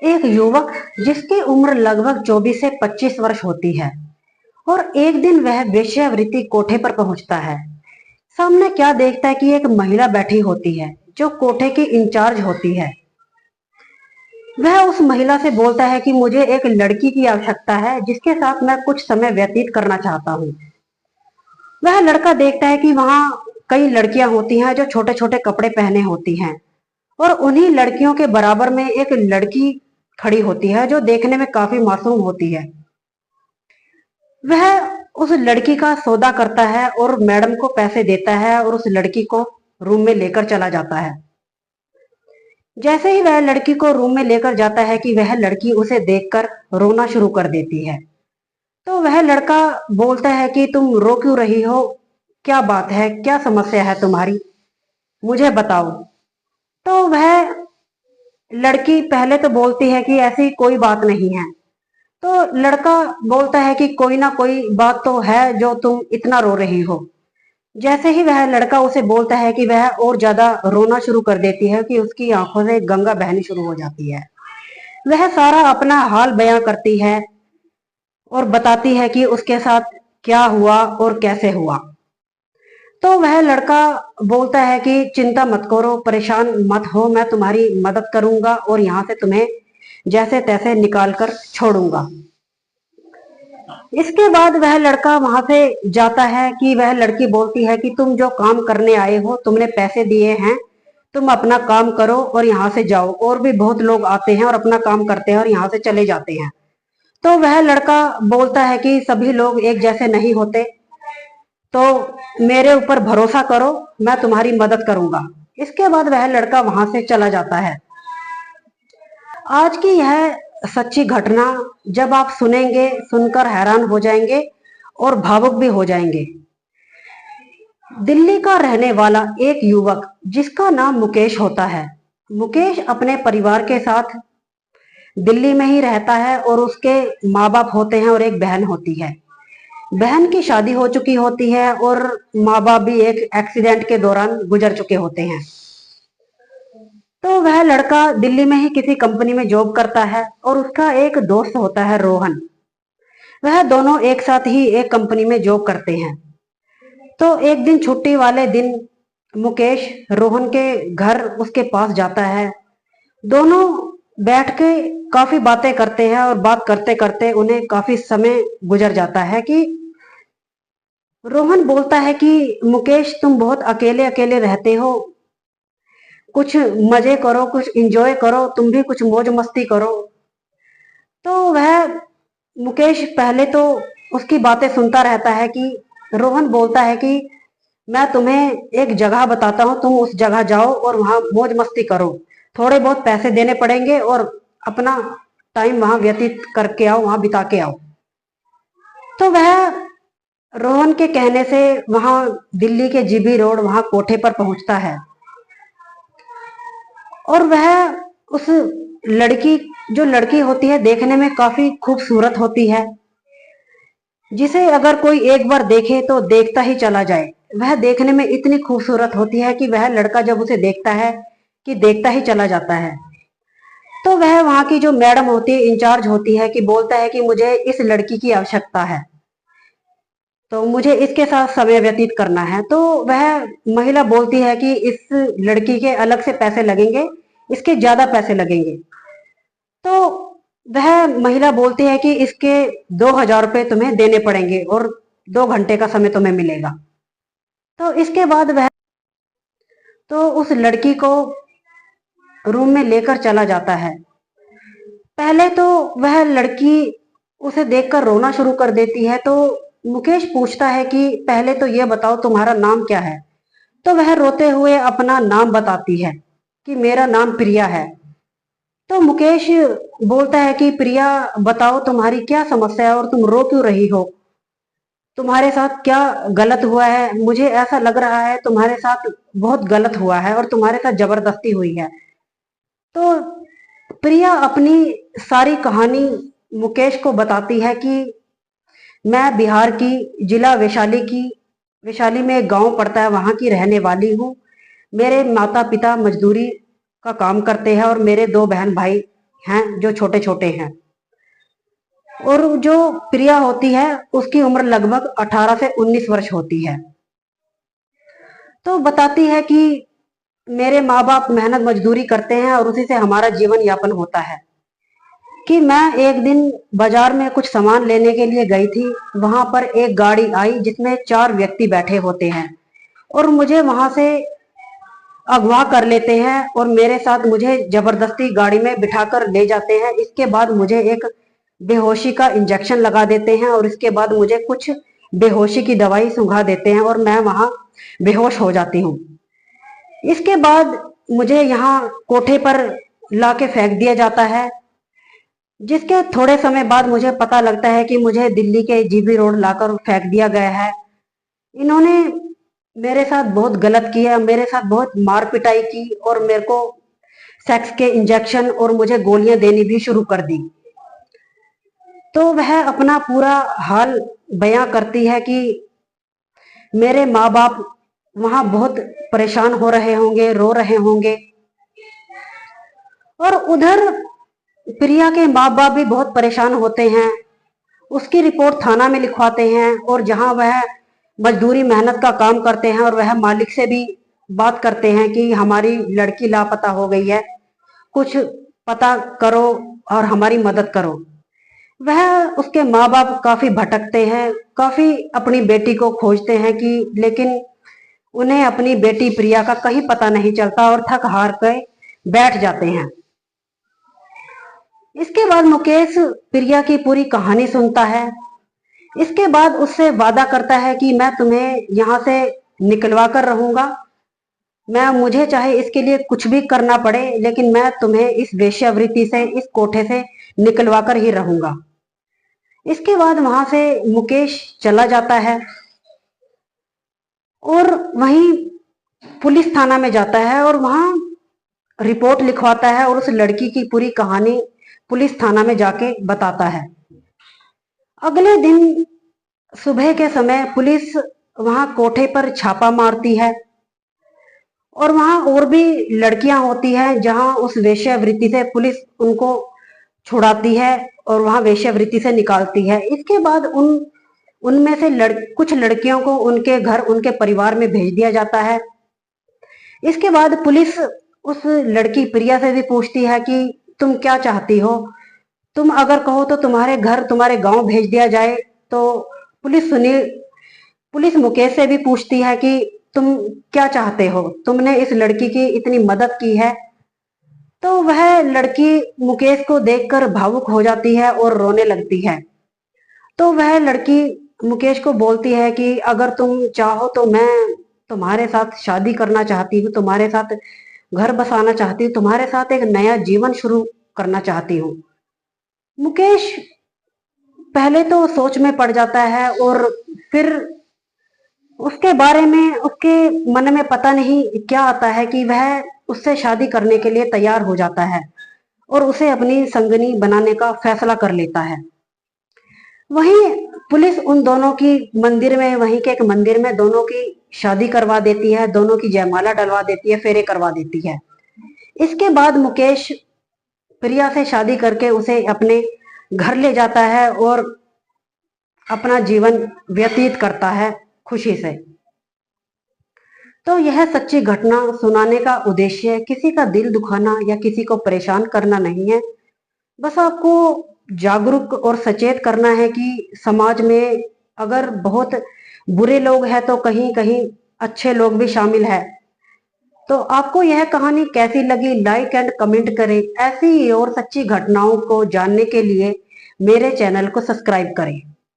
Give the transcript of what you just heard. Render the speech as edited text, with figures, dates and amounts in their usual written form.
एक युवक जिसकी उम्र लगभग 24 से 25 वर्ष होती है और एक दिन वह वेश्यावृत्ति कोठे पर पहुंचता है। सामने क्या देखता है कि एक महिला बैठी होती है जो कोठे की इंचार्ज होती है। वह उस महिला से बोलता है कि मुझे एक लड़की की आवश्यकता है जिसके साथ मैं कुछ समय व्यतीत करना चाहता हूँ। वह लड़का देखता है कि वहां कई लड़कियां होती हैं जो छोटे छोटे कपड़े पहने होती हैं और उन्हीं लड़कियों के बराबर में एक लड़की खड़ी होती है जो देखने में काफी मासूम होती है। वह उस लड़की का सौदा करता है और मैडम को पैसे देता है और उस लड़की को रूम में लेकर चला जाता है। जैसे ही वह लड़की को रूम में लेकर जाता है कि वह लड़की उसे देखकर रोना शुरू कर देती है। तो वह लड़का बोलता है कि तुम रो क्यों रही हो, क्या बात है, क्या समस्या है तुम्हारी, मुझे बताओ। तो वह लड़की पहले तो बोलती है कि ऐसी कोई बात नहीं है। तो लड़का बोलता है कि कोई ना कोई बात तो है जो तुम इतना रो रही हो। जैसे ही वह लड़का उसे बोलता है कि वह और ज्यादा रोना शुरू कर देती है कि उसकी आंखों से गंगा बहनी शुरू हो जाती है। वह सारा अपना हाल बयां करती है और बताती है कि उसके साथ क्या हुआ और कैसे हुआ। तो वह लड़का बोलता है कि चिंता मत करो, परेशान मत हो, मैं तुम्हारी मदद करूंगा और यहाँ से तुम्हें जैसे तैसे निकाल कर छोड़ूंगा। इसके बाद वह लड़का वहां से जाता है कि वह लड़की बोलती है कि तुम जो काम करने आए हो, तुमने पैसे दिए हैं, तुम अपना काम करो और यहाँ से जाओ। और भी बहुत लोग आते हैं और अपना काम करते हैं और यहाँ से चले जाते हैं। तो वह लड़का बोलता है कि सभी लोग एक जैसे नहीं होते, तो मेरे ऊपर भरोसा करो, मैं तुम्हारी मदद करूंगा। इसके बाद वह लड़का वहां से चला जाता है। आज की यह सच्ची घटना जब आप सुनेंगे, सुनकर हैरान हो जाएंगे और भावुक भी हो जाएंगे। दिल्ली का रहने वाला एक युवक जिसका नाम मुकेश होता है। मुकेश अपने परिवार के साथ दिल्ली में ही रहता है और उसके माँ बाप होते हैं और एक बहन होती है। बहन की शादी हो चुकी होती है और माँ बाप भी एक एक्सीडेंट के दौरान गुजर चुके होते हैं। तो वह लड़का दिल्ली में ही किसी कंपनी में जॉब करता है और उसका एक दोस्त होता है रोहन। वह दोनों एक साथ ही एक कंपनी में जॉब करते हैं। तो एक दिन छुट्टी वाले दिन मुकेश रोहन के घर उसके पास जाता है। दोनों बैठ के काफी बातें करते हैं और बात करते करते उन्हें काफी समय गुजर जाता है कि रोहन बोलता है कि मुकेश तुम बहुत अकेले अकेले रहते हो, कुछ मजे करो, कुछ एंजॉय करो, तुम भी कुछ मौज मस्ती करो। तो वह मुकेश पहले तो उसकी बातें सुनता रहता है कि रोहन बोलता है कि मैं तुम्हें एक जगह बताता हूँ, तुम उस जगह जाओ और वहां मौज मस्ती करो, थोड़े बहुत पैसे देने पड़ेंगे और अपना टाइम वहां व्यतीत करके आओ, वहां बिता के आओ। तो वह रोहन के कहने से वहां दिल्ली के जीबी रोड वहां कोठे पर पहुंचता है और वह उस लड़की, जो लड़की होती है देखने में काफी खूबसूरत होती है, जिसे अगर कोई एक बार देखे तो देखता ही चला जाए। वह देखने में इतनी खूबसूरत होती है कि वह लड़का जब उसे देखता है कि देखता ही चला जाता है। तो वह वहां की जो मैडम होती है, इंचार्ज होती है, कि बोलता है कि मुझे इस लड़की की आवश्यकता है, तो मुझे इसके साथ समय व्यतीत करना है। तो वह महिला बोलती है कि इस लड़की के अलग से पैसे लगेंगे, इसके ज्यादा पैसे लगेंगे। तो वह महिला बोलती है कि इसके 2,000 रुपये तुम्हें देने पड़ेंगे और 2 घंटे का समय तुम्हें मिलेगा। तो इसके बाद वह तो उस लड़की को रूम में लेकर चला जाता है। पहले तो वह लड़की उसे देखकर रोना शुरू कर देती है। तो मुकेश पूछता है कि पहले तो यह बताओ तुम्हारा नाम क्या है। तो वह रोते हुए अपना नाम बताती है कि मेरा नाम प्रिया है। तो मुकेश बोलता है कि प्रिया बताओ तुम्हारी क्या समस्या है और तुम रो क्यों रही हो, तुम्हारे साथ क्या गलत हुआ है, मुझे ऐसा लग रहा है तुम्हारे साथ बहुत गलत हुआ है और तुम्हारे साथ जबरदस्ती हुई है। तो प्रिया अपनी सारी कहानी मुकेश को बताती है कि मैं बिहार की, जिला वैशाली की, वैशाली में एक गांव पड़ता है, वहां की रहने वाली हूँ। मेरे माता पिता मजदूरी का काम करते हैं और मेरे 2 बहन भाई हैं जो छोटे छोटे हैं। और जो प्रिया होती है उसकी उम्र लगभग 18 से 19 वर्ष होती है। तो बताती है कि मेरे माँ बाप मेहनत मजदूरी करते हैं और उसी से हमारा जीवन यापन होता है। कि मैं एक दिन बाजार में कुछ सामान लेने के लिए गई थी। वहां पर एक गाड़ी आई जिसमें 4 व्यक्ति बैठे होते हैं और मुझे वहां से अगवा कर लेते हैं और मेरे साथ मुझे जबरदस्ती गाड़ी में बिठाकर ले जाते हैं। इसके बाद मुझे एक बेहोशी का इंजेक्शन लगा देते हैं और इसके बाद मुझे कुछ बेहोशी की दवाई सुंघा देते हैं और मैं वहां बेहोश हो जाती हूँ। इसके बाद मुझे यहाँ कोठे पर लाके फेंक दिया जाता है। जिसके थोड़े समय बाद मुझे पता लगता है कि मुझे दिल्ली के जीबी रोड लाकर फेंक दिया गया है। इन्होंने मेरे साथ बहुत गलत किया, मेरे साथ बहुत मार पिटाई की और मेरे को सेक्स के इंजेक्शन और मुझे गोलियां देनी भी शुरू कर दी। तो वह अपना पूरा हाल बयां करती है कि मेरे माँ बाप वहां बहुत परेशान हो रहे होंगे, रो रहे होंगे। और उधर प्रिया के माँ बाप भी बहुत परेशान होते हैं। उसकी रिपोर्ट थाना में लिखवाते हैं और जहां वह मजदूरी मेहनत का काम करते हैं और वह मालिक से भी बात करते हैं कि हमारी लड़की लापता हो गई है, कुछ पता करो और हमारी मदद करो। वह उसके माँ बाप काफी भटकते हैं, काफी अपनी बेटी को खोजते हैं कि लेकिन उन्हें अपनी बेटी प्रिया का कहीं पता नहीं चलता और थक हार कर बैठ जाते हैं। इसके बाद मुकेश प्रिया की पूरी कहानी सुनता है। इसके बाद उससे वादा करता है कि मैं तुम्हें यहाँ से निकलवा कर रहूंगा। मुझे चाहे इसके लिए कुछ भी करना पड़े, लेकिन मैं तुम्हें इस वेश्यावृत्ति से, इस कोठे से निकलवा कर ही रहूंगा। इसके बाद वहां से मुकेश चला जाता है और वहीं पुलिस थाना में जाता है और वहां रिपोर्ट लिखवाता है और उस लड़की की पूरी कहानी पुलिस थाना में जाके बताता है। अगले दिन सुबह के समय पुलिस वहां कोठे पर छापा मारती है और वहां और भी लड़कियां होती हैं जहां उस वेश्यावृत्ति से पुलिस उनको छुड़ाती है और वहां वेश्यावृत्ति से निकालती है। इसके बाद उनमें से कुछ लड़कियों को उनके घर, उनके परिवार में भेज दिया जाता है। इसके बाद पुलिस उस लड़की प्रिया से भी पूछती है कि तुम क्या चाहती हो, तुम अगर कहो तो तुम्हारे घर, तुम्हारे गांव भेज दिया जाए। तो पुलिस मुकेश से भी पूछती है कि तुम क्या चाहते हो, तुमने इस लड़की की इतनी मदद की है। तो वह लड़की मुकेश को देखकर भावुक हो जाती है और रोने लगती है। तो वह लड़की मुकेश को बोलती है कि अगर तुम चाहो तो मैं तुम्हारे साथ शादी करना चाहती हूँ, तुम्हारे साथ घर बसाना चाहती हूँ, तुम्हारे साथ एक नया जीवन शुरू करना चाहती हूँ। मुकेश पहले तो सोच में पड़ जाता है और फिर उसके बारे में उसके मन में पता नहीं क्या आता है कि वह उससे शादी करने के लिए तैयार हो जाता है और उसे अपनी संगनी बनाने का फैसला कर लेता है। वहीं पुलिस उन दोनों की मंदिर में, वहीं के एक मंदिर में दोनों की शादी करवा देती है, दोनों की जयमाला डलवा देती है, फेरे करवा देती है। इसके बाद मुकेश प्रिया से शादी करके उसे अपने घर ले जाता है और अपना जीवन व्यतीत करता है खुशी से। तो यह सच्ची घटना सुनाने का उद्देश्य किसी का दिल दुखाना या किसी को परेशान करना नहीं है, बस आपको जागरूक और सचेत करना है कि समाज में अगर बहुत बुरे लोग हैं तो कहीं कहीं अच्छे लोग भी शामिल हैं। तो आपको यह कहानी कैसी लगी, लाइक एंड कमेंट करें। ऐसी और सच्ची घटनाओं को जानने के लिए मेरे चैनल को सब्सक्राइब करें।